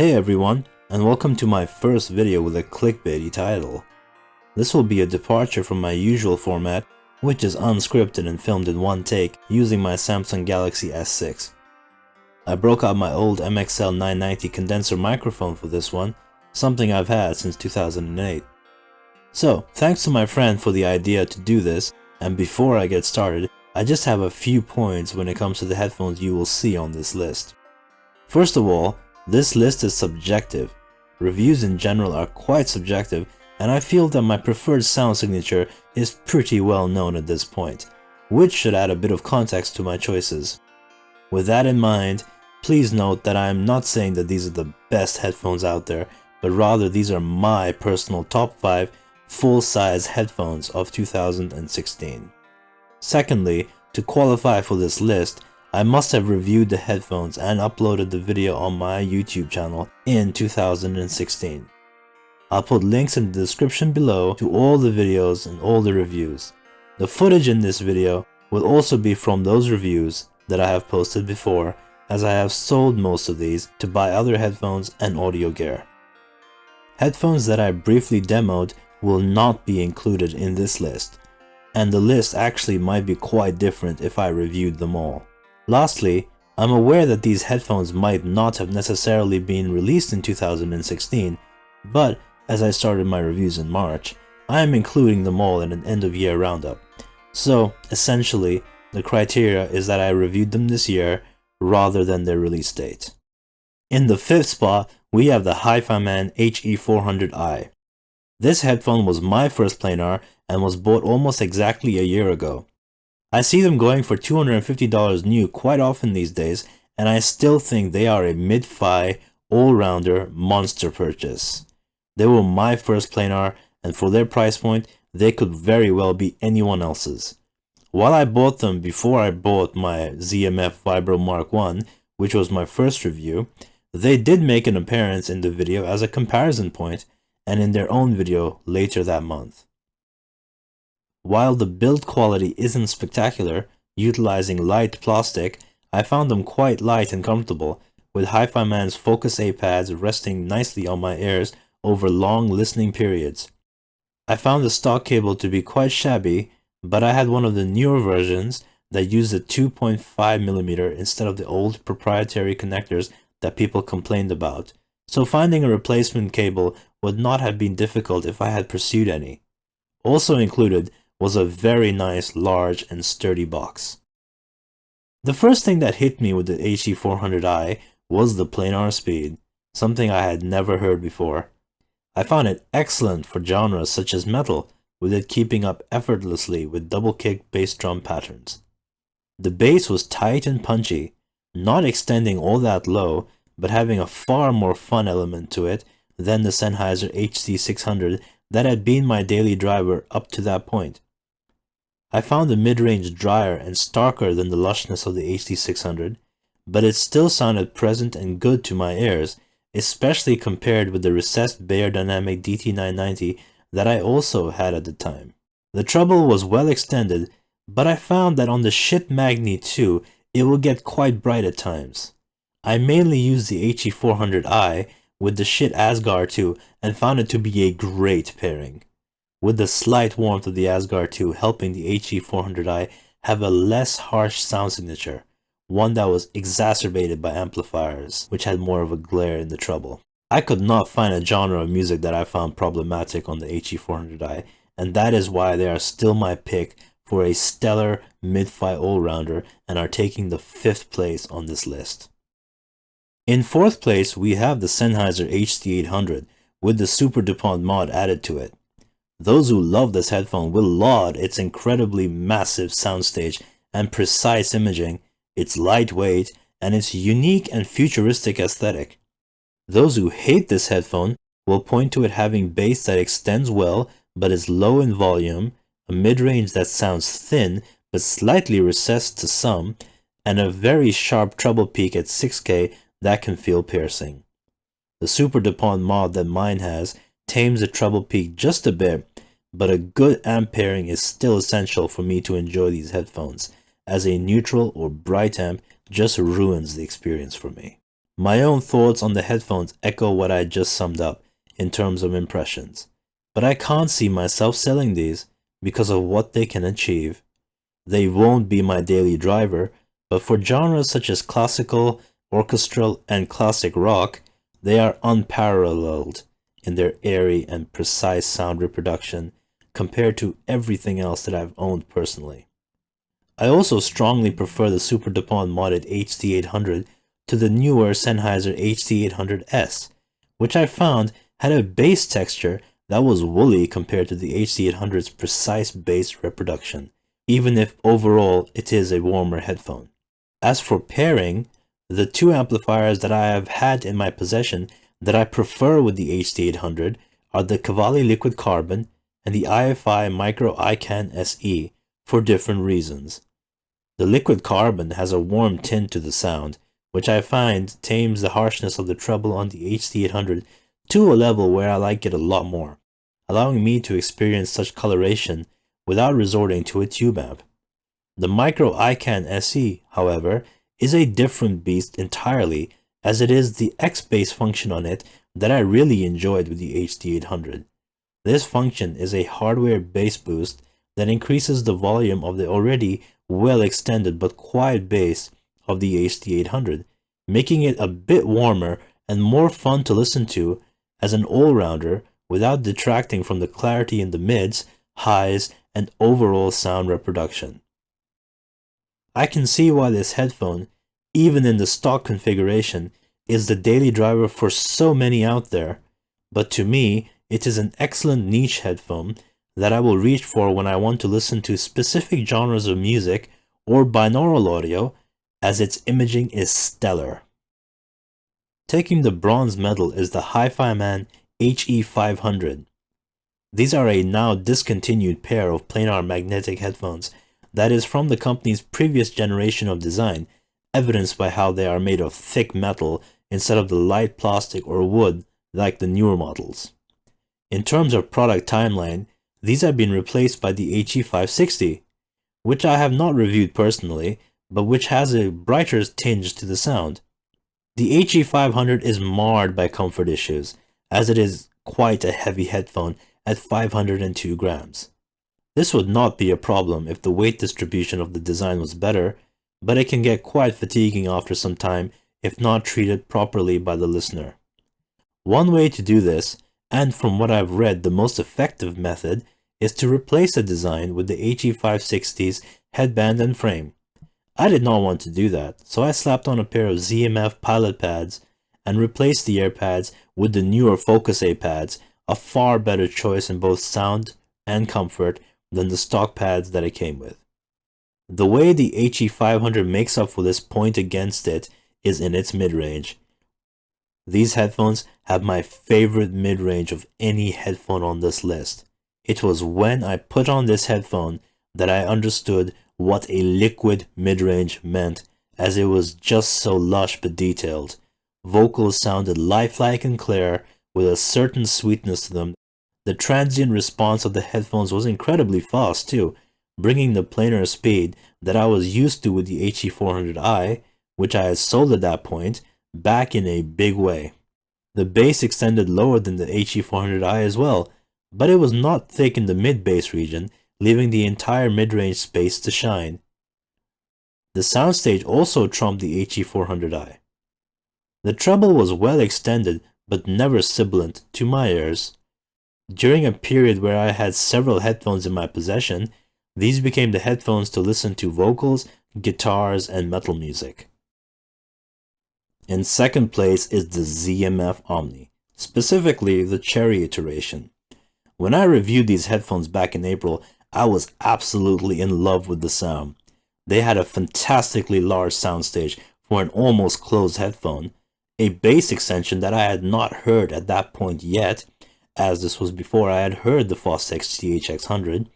Hey everyone, and welcome to my first video with a clickbaity title. This will be a departure from my usual format, which is unscripted and filmed in one take using my Samsung Galaxy S6. I broke out my old MXL 990 condenser microphone for this one, something I've had since 2008. So, thanks to my friend for the idea to do this, and before I get started, I just have a few points when it comes to the headphones you will see on this list. First of all, this list is subjective. Reviews in general are quite subjective, and I feel that my preferred sound signature is pretty well known at this point, which should add a bit of context to my choices. With that in mind, please note that I am not saying that these are the best headphones out there, but rather these are my personal top 5 full-size headphones of 2016. Secondly, to qualify for this list, I must have reviewed the headphones and uploaded the video on my YouTube channel in 2016. I'll put links in the description below to all the videos and all the reviews. The footage in this video will also be from those reviews that I have posted before, as I have sold most of these to buy other headphones and audio gear. Headphones that I briefly demoed will not be included in this list, and the list actually might be quite different if I reviewed them all. Lastly, I'm aware that these headphones might not have necessarily been released in 2016, but as I started my reviews in March, I am including them all in an end-of-year roundup. So, essentially, the criteria is that I reviewed them this year rather than their release date. In the fifth spot, we have the HiFiMan HE400i. This headphone was my first planar and was bought almost exactly a year ago. I see them going for $250 new quite often these days, and I still think they are a mid-fi, all-rounder monster purchase. They were my first planar, and for their price point, they could very well be anyone else's. While I bought them before I bought my ZMF Vibro Mark I, which was my first review, they did make an appearance in the video as a comparison point, and in their own video later that month. While the build quality isn't spectacular, utilizing light plastic, I found them quite light and comfortable, with HiFiMan's Focus A pads resting nicely on my ears over long listening periods. I found the stock cable to be quite shabby, but I had one of the newer versions that used a 2.5mm instead of the old proprietary connectors that people complained about, so finding a replacement cable would not have been difficult if I had pursued any. Also included was a very nice, large, and sturdy box. The first thing that hit me with the HE400i was the planar speed, something I had never heard before. I found it excellent for genres such as metal, with it keeping up effortlessly with double-kick bass drum patterns. The bass was tight and punchy, not extending all that low, but having a far more fun element to it than the Sennheiser HC600 that had been my daily driver up to that point. I found the mid-range drier and starker than the lushness of the HC600, but it still sounded present and good to my ears, especially compared with the recessed Beyerdynamic DT990 that I also had at the time. The treble was well extended, but I found that on the Shit Magni 2, it will get quite bright at times. I mainly used the HE400i with the Shit Asgard 2 and found it to be a great pairing, with the slight warmth of the Asgard 2 helping the HE400i have a less harsh sound signature, one that was exacerbated by amplifiers, which had more of a glare in the treble. I could not find a genre of music that I found problematic on the HE400i, and that is why they are still my pick for a stellar mid-fi all-rounder and are taking the 5th place on this list. In 4th place, we have the Sennheiser HD800 with the Super DuPont mod added to it. Those who love this headphone will laud its incredibly massive soundstage and precise imaging, its lightweight, and its unique and futuristic aesthetic. Those who hate this headphone will point to it having bass that extends well but is low in volume, a mid-range that sounds thin but slightly recessed to some, and a very sharp treble peak at 6K that can feel piercing. The Super DuPont mod that mine has tames the treble peak just a bit, but a good amp pairing is still essential for me to enjoy these headphones, as a neutral or bright amp just ruins the experience for me. My own thoughts on the headphones echo what I just summed up in terms of impressions, but I can't see myself selling these because of what they can achieve. They won't be my daily driver, but for genres such as classical, orchestral, and classic rock, they are unparalleled in their airy and precise sound reproduction compared to everything else that I've owned personally. I also strongly prefer the Super Dupont modded HD800 to the newer Sennheiser HD800S, which I found had a bass texture that was woolly compared to the HD800's precise bass reproduction, even if overall it is a warmer headphone. As for pairing, the two amplifiers that I have had in my possession that I prefer with the HD800 are the Cavalli Liquid Carbon and the IFI Micro iCan SE for different reasons. The Liquid Carbon has a warm tint to the sound, which I find tames the harshness of the treble on the HD800 to a level where I like it a lot more, allowing me to experience such coloration without resorting to a tube amp. The Micro iCan SE, however, is a different beast entirely, as it is the X-Bass function on it that I really enjoyed with the HD800. This function is a hardware bass boost that increases the volume of the already well-extended but quiet bass of the HD800, making it a bit warmer and more fun to listen to as an all-rounder without detracting from the clarity in the mids, highs, and overall sound reproduction. I can see why this headphone, even in the stock configuration, is the daily driver for so many out there, but to me, it is an excellent niche headphone that I will reach for when I want to listen to specific genres of music or binaural audio, as its imaging is stellar. Taking the bronze medal is the Hi-Fi Man HE500. These are a now discontinued pair of planar magnetic headphones that is from the company's previous generation of design, evidenced by how they are made of thick metal instead of the light plastic or wood like the newer models. In terms of product timeline, these have been replaced by the HE560, which I have not reviewed personally, but which has a brighter tinge to the sound. The HE500 is marred by comfort issues, as it is quite a heavy headphone at 502 grams. This would not be a problem if the weight distribution of the design was better, but it can get quite fatiguing after some time if not treated properly by the listener. One way to do this, and from what I've read the most effective method, is to replace the design with the HE560's headband and frame. I did not want to do that, so I slapped on a pair of ZMF pilot pads and replaced the ear pads with the newer Focus A pads, a far better choice in both sound and comfort than the stock pads that it came with. The way the HE500 makes up for this point against it is in its mid-range. These headphones have my favorite mid-range of any headphone on this list. It was when I put on this headphone that I understood what a liquid mid-range meant, as it was just so lush but detailed. Vocals sounded lifelike and clear, with a certain sweetness to them. The transient response of the headphones was incredibly fast too, bringing the planar speed that I was used to with the HE400i, which I had sold at that point, back in a big way. The bass extended lower than the HE400i as well, but it was not thick in the mid-bass region, leaving the entire mid-range space to shine. The soundstage also trumped the HE400i. The treble was well extended but never sibilant to my ears. During a period where I had several headphones in my possession, these became the headphones to listen to vocals, guitars, and metal music. In second place is the ZMF Omni, specifically the Cherry iteration. When I reviewed these headphones back in April, I was absolutely in love with the sound. They had a fantastically large soundstage for an almost closed headphone, a bass extension that I had not heard at that point yet, as this was before I had heard the Fostex THX100,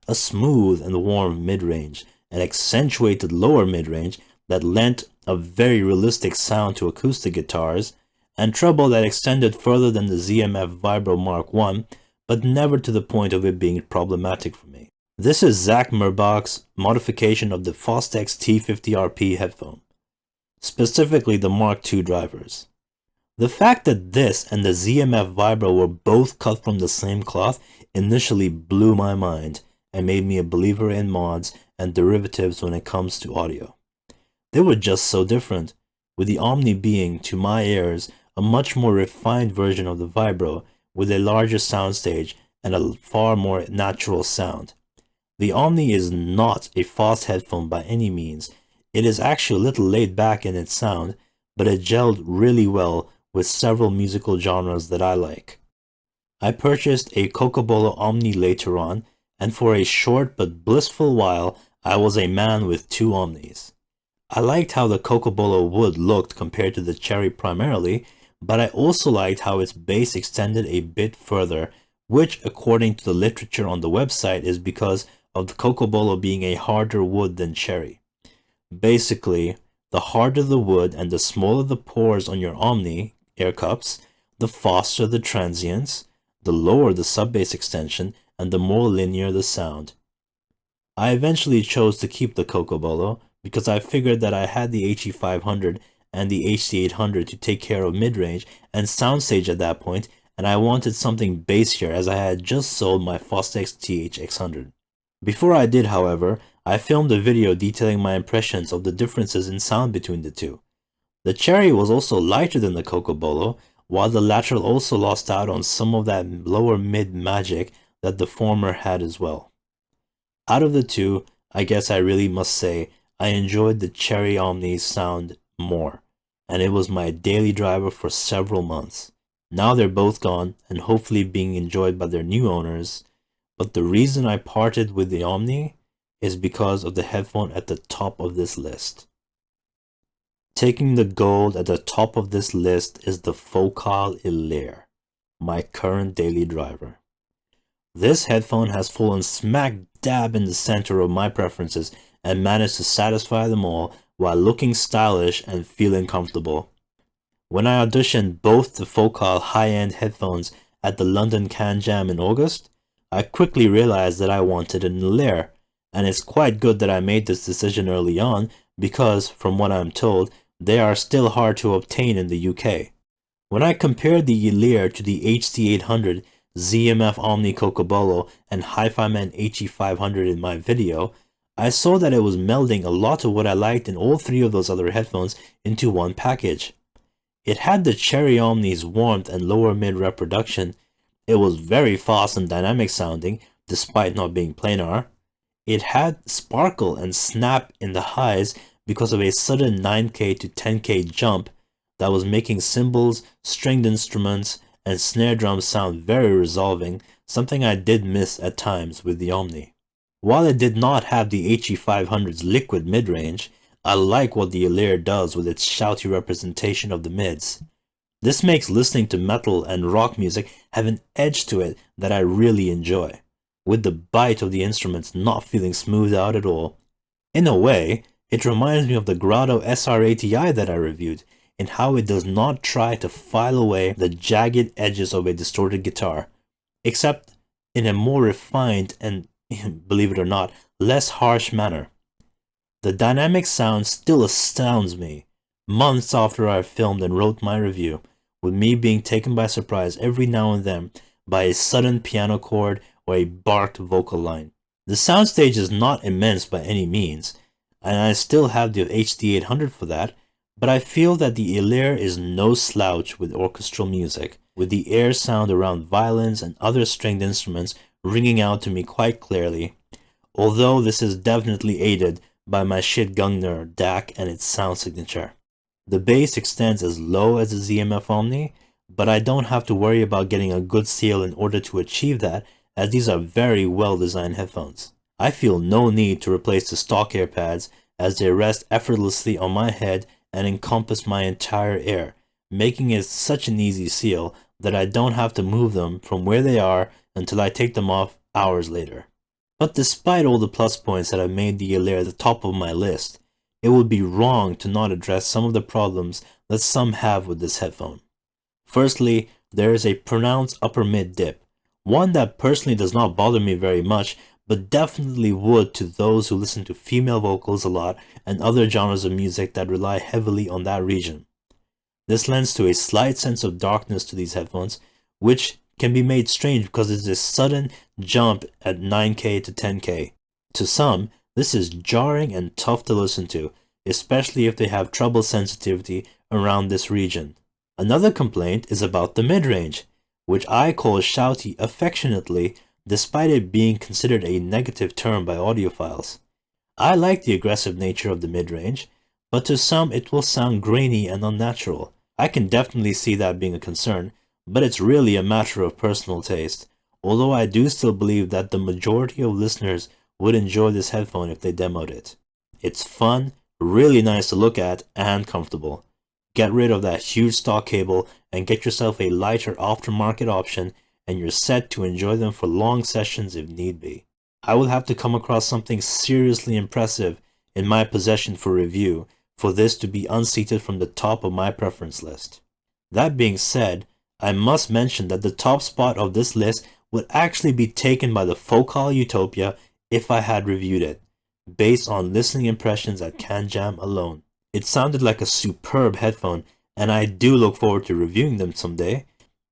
a smooth and warm mid-range, an accentuated lower mid-range that lent a very realistic sound to acoustic guitars, and treble that extended further than the ZMF Vibro Mark I, but never to the point of it being problematic for me. This is Zach Merbach's modification of the Fostex T50RP headphone. specifically the Mark II drivers. The fact that this and the ZMF Vibro were both cut from the same cloth initially blew my mind and made me a believer in mods and derivatives when it comes to audio. They were just so different, with the Omni being, to my ears, a much more refined version of the Vibro with a larger soundstage and a far more natural sound. The Omni is not a fast headphone by any means. It is actually a little laid back in its sound, but it gelled really well with several musical genres that I like. I purchased a Cocobolo Omni later on, and for a short but blissful while, I was a man with two Omnis. I liked how the Cocobolo wood looked compared to the Cherry primarily, but I also liked how its bass extended a bit further, which according to the literature on the website is because of the Cocobolo being a harder wood than Cherry. Basically, the harder the wood and the smaller the pores on your Omni air cups, the faster the transients, the lower the sub-bass extension, and the more linear the sound. I eventually chose to keep the Cocobolo because I figured that I had the HE500 and the HC800 to take care of mid-range and soundstage at that point, and I wanted something bassier as I had just sold my Fostex THX100. Before I did, however, I filmed a video detailing my impressions of the differences in sound between the two. The Cherry was also lighter than the Cocobolo, while the lateral also lost out on some of that lower mid magic that the former had as well. Out of the two, I guess I really must say I enjoyed the Cherry Omni's sound more, and it was my daily driver for several months. Now they're both gone and hopefully being enjoyed by their new owners, but the reason I parted with the Omni is because of the headphone at the top of this list. Taking the gold at the top of this list is the Focal Illyr, my current daily driver. This headphone has fallen smack dab in the center of my preferences and managed to satisfy them all while looking stylish and feeling comfortable. When I auditioned both the Focal high-end headphones at the London Can Jam in August, I quickly realized that I wanted an Illyr, and it's quite good that I made this decision early on because, from what I'm told, they are still hard to obtain in the UK. When I compared the Illyr to the HC800, ZMF Omni Cocobolo, and Hi-Fi-Man HE500 in my video, I saw that it was melding a lot of what I liked in all three of those other headphones into one package. It had the Cherry Omni's warmth and lower mid reproduction. It was very fast and dynamic sounding, despite not being planar. It had sparkle and snap in the highs because of a sudden 9K to 10K jump that was making cymbals, stringed instruments, and snare drums sound very resolving, something I did miss at times with the Omni. While it did not have the HE500's liquid mid-range, I like what the Illyr does with its shouty representation of the mids. This makes listening to metal and rock music have an edge to it that I really enjoy, with the bite of the instruments not feeling smoothed out at all. In a way, it reminds me of the Grado SR80i that I reviewed, in how it does not try to file away the jagged edges of a distorted guitar, except in a more refined and, believe it or not, less harsh manner. The dynamic sound still astounds me, months after I filmed and wrote my review, with me being taken by surprise every now and then by a sudden piano chord or a barked vocal line. The soundstage is not immense by any means, and I still have the HD800 for that, but I feel that the Illyr is no slouch with orchestral music, with the air sound around violins and other stringed instruments ringing out to me quite clearly, although this is definitely aided by my shit Gungner DAC and its sound signature. The bass extends as low as the ZMF Omni, but I don't have to worry about getting a good seal in order to achieve that, as these are very well designed headphones. I feel no need to replace the stock air pads, as they rest effortlessly on my head and encompass my entire ear, making it such an easy seal that I don't have to move them from where they are until I take them off hours later. But despite all the plus points that have made the Illyr the top of my list, it would be wrong to not address some of the problems that some have with this headphone. Firstly, there is a pronounced upper mid dip, one that personally does not bother me very much, but definitely would to those who listen to female vocals a lot and other genres of music that rely heavily on that region. This lends to a slight sense of darkness to these headphones, which can be made strange because it's a sudden jump at 9K to 10K. To some, this is jarring and tough to listen to, especially if they have trouble sensitivity around this region. Another complaint is about the mid-range, which I call shouty affectionately, despite it being considered a negative term by audiophiles. I like the aggressive nature of the mid-range, but to some it will sound grainy and unnatural. I can definitely see that being a concern, but it's really a matter of personal taste, although I do still believe that the majority of listeners would enjoy this headphone if they demoed it. It's fun, really nice to look at, and comfortable. Get rid of that huge stock cable and get yourself a lighter aftermarket option, and you're set to enjoy them for long sessions if need be. I will have to come across something seriously impressive in my possession for review for this to be unseated from the top of my preference list. That being said, I must mention that the top spot of this list would actually be taken by the Focal Utopia if I had reviewed it, based on listening impressions at CanJam alone. It sounded like a superb headphone, and I do look forward to reviewing them someday.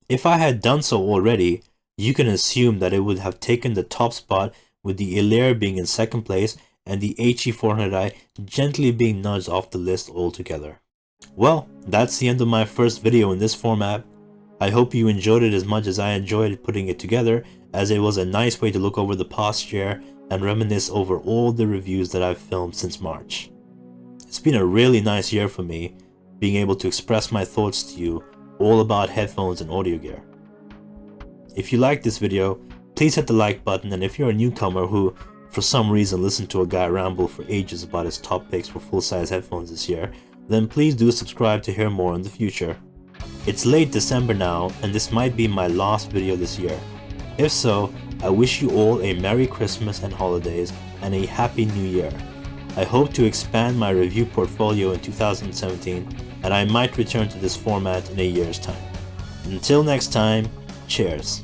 If I had done so already, you can assume that it would have taken the top spot, with the Ilaire being in second place and the HE400i gently being nudged off the list altogether. Well, that's the end of my first video in this format. I hope you enjoyed it as much as I enjoyed putting it together, as it was a nice way to look over the past year and reminisce over all the reviews that I've filmed since March. It's been a really nice year for me, being able to express my thoughts to you all about headphones and audio gear. If you liked this video, please hit the like button, and if you're a newcomer who, for some reason, listened to a guy ramble for ages about his top picks for full-size headphones this year, then please do subscribe to hear more in the future. It's late December now, and this might be my last video this year. If so, I wish you all a Merry Christmas and holidays, and a Happy New Year. I hope to expand my review portfolio in 2017, and I might return to this format in a year's time. Until next time, cheers.